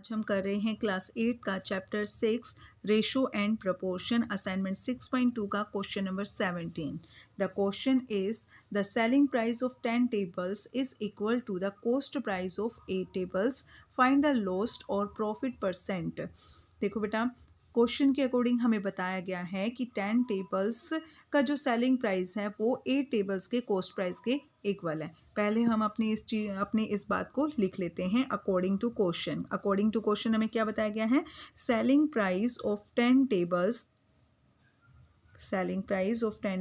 आज हम कर रहे हैं क्लास 8 का chapter 6 ratio and proportion assignment 6.2 का question number 17। The question is the selling price of 10 tables is equal to the cost price of 8 tables, find the lost और profit percent. देखो बेटा, क्वेश्चन के अकॉर्डिंग हमें बताया गया है कि 10 टेबल्स का जो सेलिंग प्राइस है वो 8 टेबल्स के कॉस्ट प्राइस के इक्वल है। पहले हम अपनी इस बात को लिख लेते हैं according to question. According to question हमें क्या बताया गया है? Selling price of 10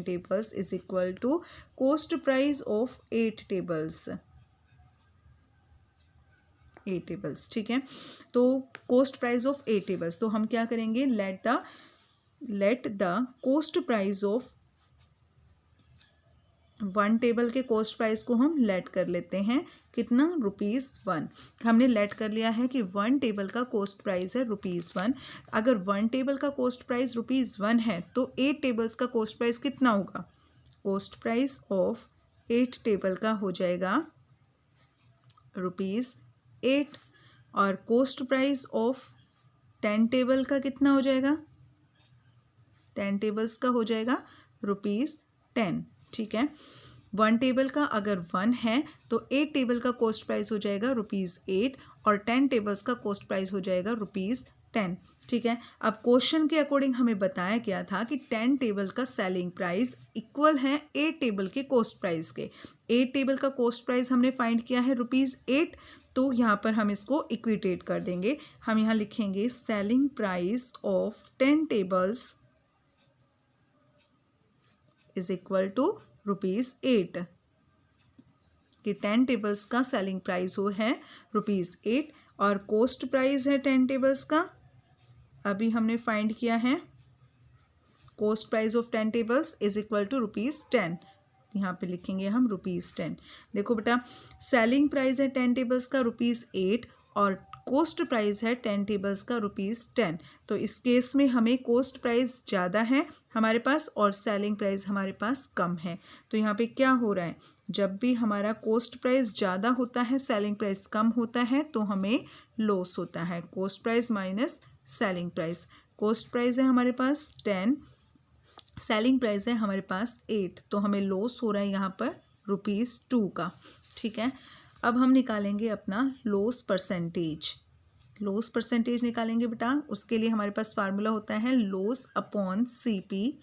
tables is equal to cost price of 8 tables. 8 tables, ठीक है। तो कॉस्ट प्राइस ऑफ 8 टेबल्स, तो हम क्या करेंगे? Let the cost price of 1 table के कॉस्ट प्राइस को हम लेट कर लेते हैं। कितना? ₹1। हमने लेट कर लिया है कि 1 टेबल का कॉस्ट प्राइस है ₹1। अगर 1 टेबल का कॉस्ट प्राइस ₹1 है तो 8 टेबल्स का कॉस्ट प्राइस कितना होगा? कॉस्ट प्राइस ऑफ 8 टेबल का हो जाएगा ₹8 और कॉस्ट प्राइस ऑफ 10 टेबल का कितना हो जाएगा? 10 टेबल्स का हो जाएगा ₹10, ठीक है। 1 टेबल का अगर 1 है तो 8 टेबल का कॉस्ट प्राइस हो जाएगा ₹8 और 10 टेबल्स का कॉस्ट प्राइस हो जाएगा ₹10, ठीक है। अब क्वेश्चन के अकॉर्डिंग हमें बताया गया था कि 10 टेबल का सेलिंग प्राइस इक्वल है 8 टेबल के कॉस्ट प्राइस के। 8 टेबल का कॉस्ट प्राइस हमने फाइंड किया है ₹8, तो यहाँ पर हम इसको इक्विटेट कर देंगे। हम यहाँ लिखेंगे selling price of 10 tables is equal to ₹8 कि 10 टेबल्स का सेलिंग प्राइस वो है ₹8 और कॉस्ट प्राइस है 10 टेबल्स का, अभी हमने फाइंड किया है। Cost price of 10 tables is equal to ₹10। यहाँ पे लिखेंगे हम ₹10। देखो बेटा, सेलिंग प्राइस है 10 टेबल्स का ₹8 और कॉस्ट प्राइस है 10 टेबल्स का ₹10। तो इस केस में हमें कॉस्ट प्राइस ज़्यादा है हमारे पास और सेलिंग प्राइस हमारे पास कम है। तो यहाँ पे क्या हो रहा है? जब भी हमारा कॉस्ट प्राइस ज़्यादा होता है, सेलिंग प्राइस कम होता है, तो हमें लॉस होता है। Cost price minus selling price. Cost price है हमारे पास 10, सेलिंग प्राइस है हमारे पास 8, तो हमें लॉस हो रहा है यहाँ पर ₹2 का, ठीक है। अब हम निकालेंगे अपना लॉस परसेंटेज। लॉस परसेंटेज निकालेंगे बेटा, उसके लिए हमारे पास फार्मूला होता है loss upon CP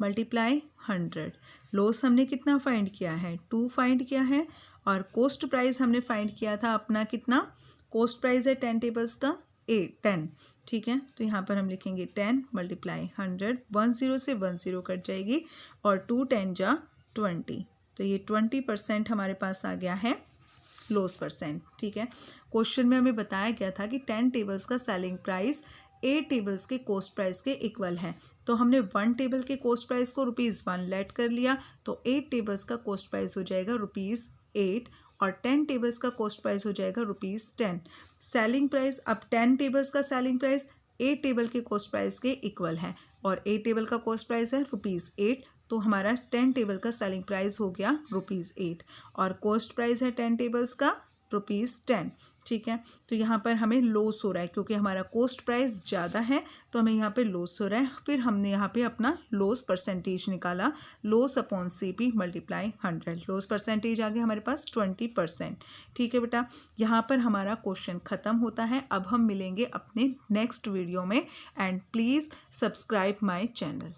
multiply 100। Loss हमने कितना फाइंड किया है? 2 फाइंड किया है और कॉस्ट प्राइस हमने फाइंड किया था अपना कितना? कॉस्ट प्राइस है 10 टेबल्स का 10, ठीक है। तो यहाँ पर हम लिखेंगे 10 मल्टीप्लाई 100, 10 से 10 कट जाएगी और 2 10 जा 20, तो ये 20% हमारे पास आ गया है लॉस परसेंट, ठीक है। क्वेश्चन में हमें बताया गया था कि 10 टेबल्स का सेलिंग प्राइस 8 टेबल्स के कॉस्ट प्राइस के इक्वल है, तो हमने 1 टेबल के कॉस्ट प्राइस को ₹1 लेट कर लिया, तो 8 टेबल्स का कॉस्ट प्राइस हो जाएगा ₹8 और 10 टेबल्स का कॉस्ट प्राइस हो जाएगा ₹10। सेलिंग प्राइस, अब 10 टेबल्स का सेलिंग प्राइस 8 टेबल के कॉस्ट प्राइस के इक्वल है और 8 टेबल का कॉस्ट प्राइस है ₹8, तो हमारा 10 टेबल का सेलिंग प्राइस हो गया ₹8 और कॉस्ट प्राइस है 10 टेबल्स का ₹10, ठीक है। तो यहाँ पर हमें लॉस हो रहा है क्योंकि हमारा कॉस्ट प्राइस ज़्यादा है, तो हमें यहाँ पे लॉस हो रहा है। फिर हमने यहाँ पे अपना लॉस परसेंटेज निकाला, loss upon CP multiply 100। Loss percentage आ गया हमारे पास 20%, ठीक है बेटा। यहाँ पर हमारा क्वेश्चन ख़त्म होता है। अब हम मिलेंगे अपने नेक्स्ट वीडियो में and please subscribe my channel.